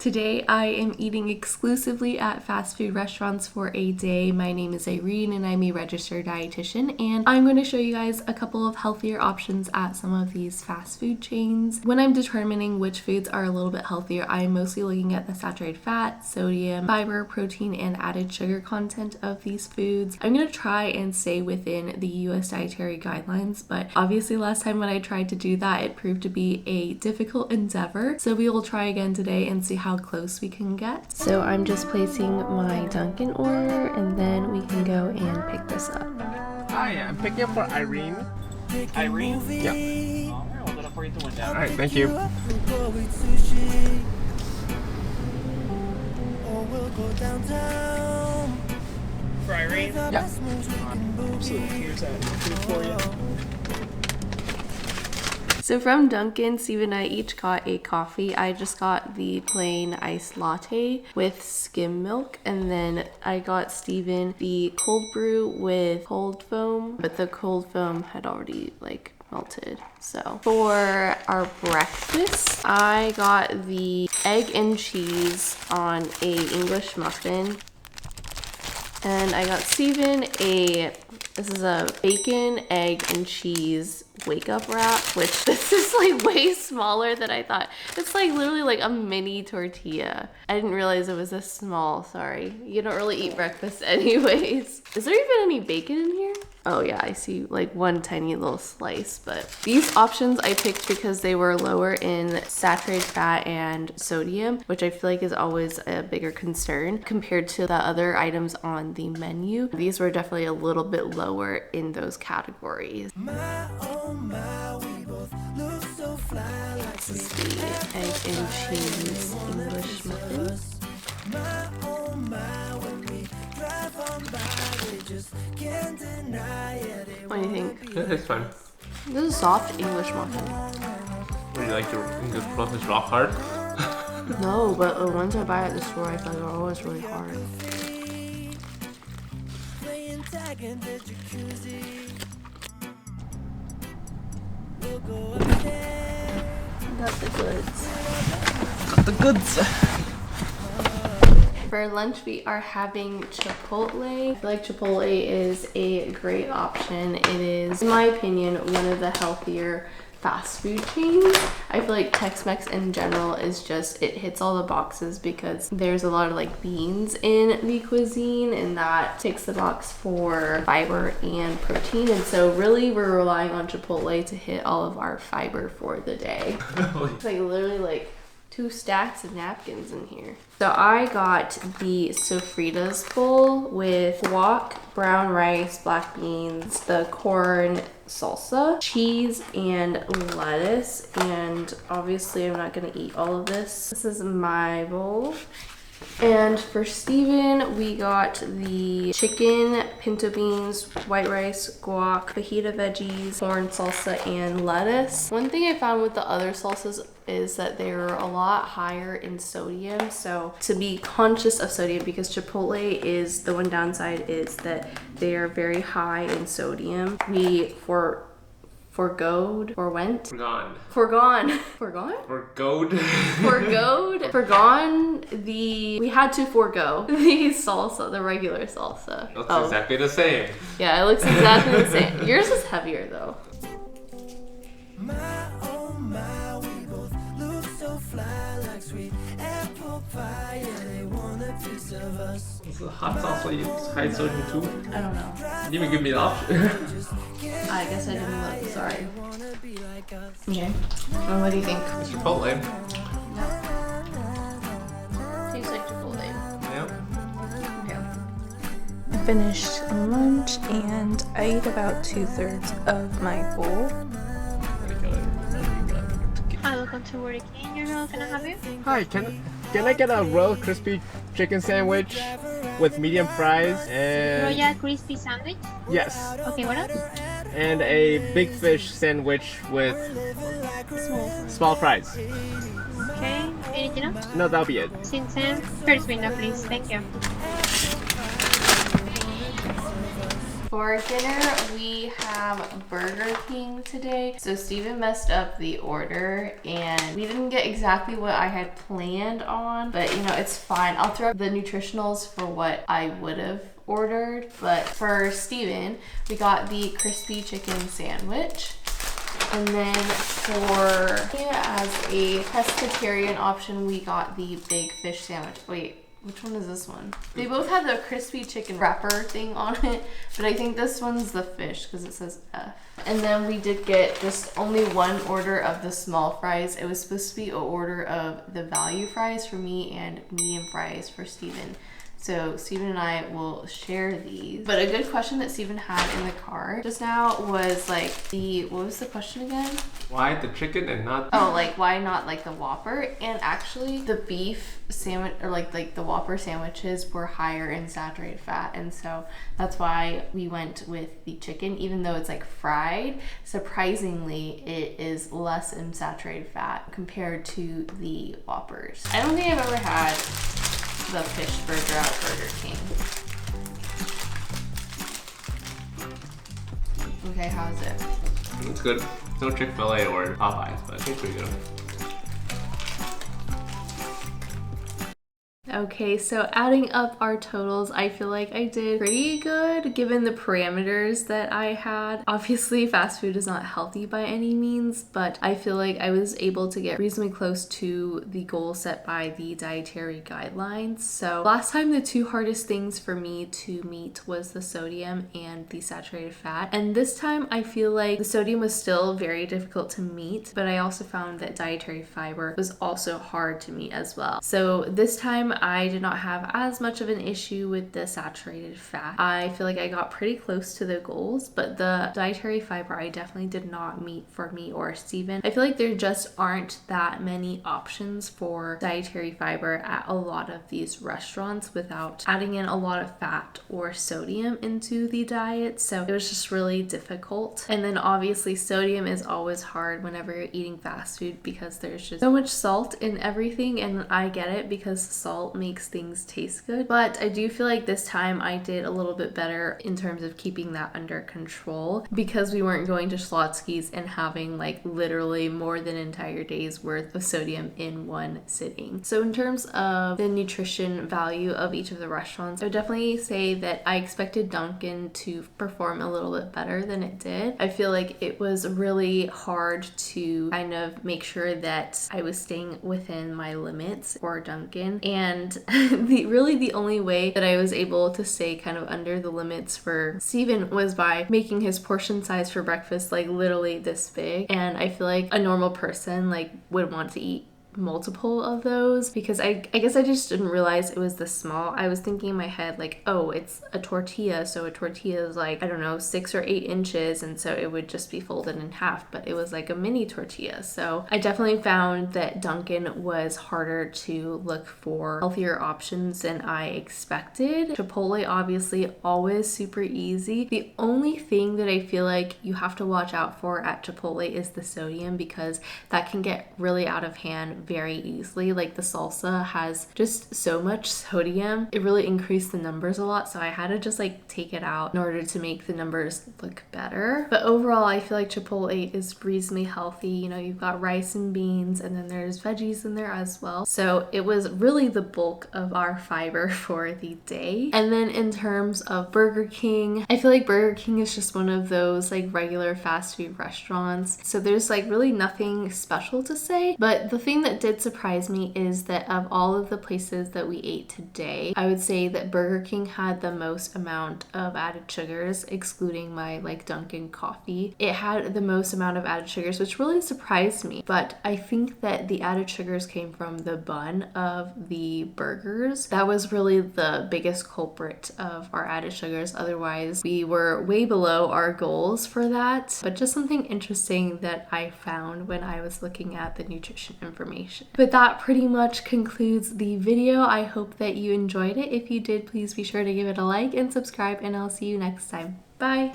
Today I am eating exclusively at fast food restaurants for a day. My name is Irene and I'm a registered dietitian, and I'm going to show you guys a couple of healthier options at some of these fast food chains. When I'm determining which foods are a little bit healthier, I'm mostly looking at the saturated fat, sodium, fiber, protein, and added sugar content of these foods. I'm going to try and stay within the US dietary guidelines, but obviously last time when I tried to do that, it proved to be a difficult endeavor. So we will try again today and see how close we can get. So I'm just placing my Dunkin' order and then we can go and pick this up. Hi, I'm picking up for Irene. Irene? Yeah. Alright, we'll go for you to window. Alright, thank you. For Irene? Yeah. Absolutely. Here's that food for you. So from Dunkin', Steve and I each got a coffee. I just got the plain iced latte with skim milk, and then I got Steven the cold brew with cold foam, but the cold foam had already melted. So for our breakfast, I got the egg and cheese on a English muffin, and I got Steven this is a bacon, egg, and cheese wake up wrap, which this is way smaller than I thought. It's literally a mini tortilla. I didn't realize it was this small, sorry. You don't really eat breakfast anyways. Is there even any bacon in here? Oh yeah, I see one tiny little slice, but these options I picked because they were lower in saturated fat and sodium, which I feel like is always a bigger concern compared to the other items on the menu. These were definitely a little bit lower in those categories. This is the egg and cheese English muffin. What do you think? Yeah, it's fine. This is a soft English muffin. Would you like your English muffins rock hard? No, but the ones I buy at the store I feel like are always really hard. Got the goods. Got the goods. For lunch, we are having Chipotle. I feel like Chipotle is a great option. It is, in my opinion, one of the healthier fast food chains. I feel like Tex-Mex in general is just, it hits all the boxes because there's a lot of beans in the cuisine, and that takes the box for fiber and protein. And so really we're relying on Chipotle to hit all of our fiber for the day. It's literally 2 stacks of napkins in here. So I got the sofritas bowl with guac, brown rice, black beans, the corn salsa, cheese, and lettuce. And obviously I'm not gonna eat all of this. This is my bowl. And for Steven, we got the chicken, pinto beans, white rice, guac, fajita veggies, corn salsa, and lettuce. One thing I found with the other salsas is that they're a lot higher in sodium. So to be conscious of sodium, because Chipotle is, the one downside is that they are very high in sodium. We forgone we had to forego the salsa, the regular salsa. Looks exactly the same. Yeah, it looks exactly the same. Yours is heavier though. Is the hot sauce high sodium too? I don't know. You didn't even give me an option. I guess I didn't look, sorry. Okay. Well, what do you think? It's Chipotle. Tastes like Chipotle. Yeah. Okay. I finished lunch and I ate about 2/3 of my bowl. Hi, welcome to Work in your house. Can I have you? Hi, can I get a royal crispy chicken sandwich with medium fries and Royal crispy sandwich. yes, Okay, what else? and a big fish sandwich with small fries. Okay, anything else? No, that'll be it. Since first window, please. Thank you. For dinner, we have Burger King today. So Steven messed up the order and we didn't get exactly what I had planned on, but you know, it's fine. I'll throw up the nutritionals for what I would have ordered. But for Steven, we got the crispy chicken sandwich. And then for me, as a pescatarian option, we got the big fish sandwich. Wait, which one is this one? They both have the crispy chicken wrapper thing on it, but I think this one's the fish because it says F. And then we did get just only one order of the small fries. It was supposed to be an order of the value fries for me and medium fries for Steven. So Steven and I will share these. But a good question that Steven had in the car just now was like what was the question again? Why the chicken and not? Oh, like why not like the Whopper? And actually the beef sandwich or like the Whopper sandwiches were higher in saturated fat. And so that's why we went with the chicken, even though it's like fried. Surprisingly, it is less in saturated fat compared to the Whoppers. I don't think I've ever had the fish burger at Burger King. Okay, how's it? It's good. No Chick-fil-A or Popeyes, but it's pretty good. Okay, so adding up our totals, I feel like I did pretty good given the parameters that I had. Obviously, fast food is not healthy by any means, but I feel like I was able to get reasonably close to the goal set by the dietary guidelines. So last time, the two hardest things for me to meet was the sodium and the saturated fat. And this time, I feel like the sodium was still very difficult to meet, but I also found that dietary fiber was also hard to meet as well. So this time, I did not have as much of an issue with the saturated fat. I feel like I got pretty close to the goals, but the dietary fiber I definitely did not meet for me or Steven. I feel like there just aren't that many options for dietary fiber at a lot of these restaurants without adding in a lot of fat or sodium into the diet. So it was just really difficult. And then obviously sodium is always hard whenever you're eating fast food because there's just so much salt in everything, and I get it because salt makes things taste good, but I do feel like this time I did a little bit better in terms of keeping that under control because we weren't going to Schlotzsky's and having like literally more than an entire day's worth of sodium in one sitting. So in terms of the nutrition value of each of the restaurants, I would definitely say that I expected Dunkin' to perform a little bit better than it did. I feel like it was really hard to kind of make sure that I was staying within my limits for Dunkin', and the only way that I was able to stay kind of under the limits for Steven was by making his portion size for breakfast like literally this big. And I feel like a normal person like would want to eat multiple of those because I guess I just didn't realize it was this small. I was thinking in my head like, oh, it's a tortilla, so a tortilla is like, I don't know, 6 or 8 inches, and so it would just be folded in half, but it was like a mini tortilla. So I definitely found that Dunkin' was harder to look for healthier options than I expected. Chipotle, obviously, always super easy. The only thing that I feel like you have to watch out for at Chipotle is the sodium, because that can get really out of hand very easily. Like the salsa has just so much sodium, it really increased the numbers a lot, so I had to just like take it out in order to make the numbers look better. But overall, I feel like Chipotle is reasonably healthy. You know, you've got rice and beans, and then there's veggies in there as well, so it was really the bulk of our fiber for the day. And then in terms of Burger King, I feel like Burger King is just one of those like regular fast food restaurants, so there's like really nothing special to say. But the thing that did surprise me is that of all of the places that we ate today, I would say that Burger King had the most amount of added sugars, excluding my like Dunkin' coffee. It had the most amount of added sugars, which really surprised me. But I think that the added sugars came from the bun of the burgers. That was really the biggest culprit of our added sugars. Otherwise, we were way below our goals for that. But just something interesting that I found when I was looking at the nutrition information. But that pretty much concludes the video. I hope that you enjoyed it. If you did, please be sure to give it a like and subscribe, and I'll see you next time. Bye!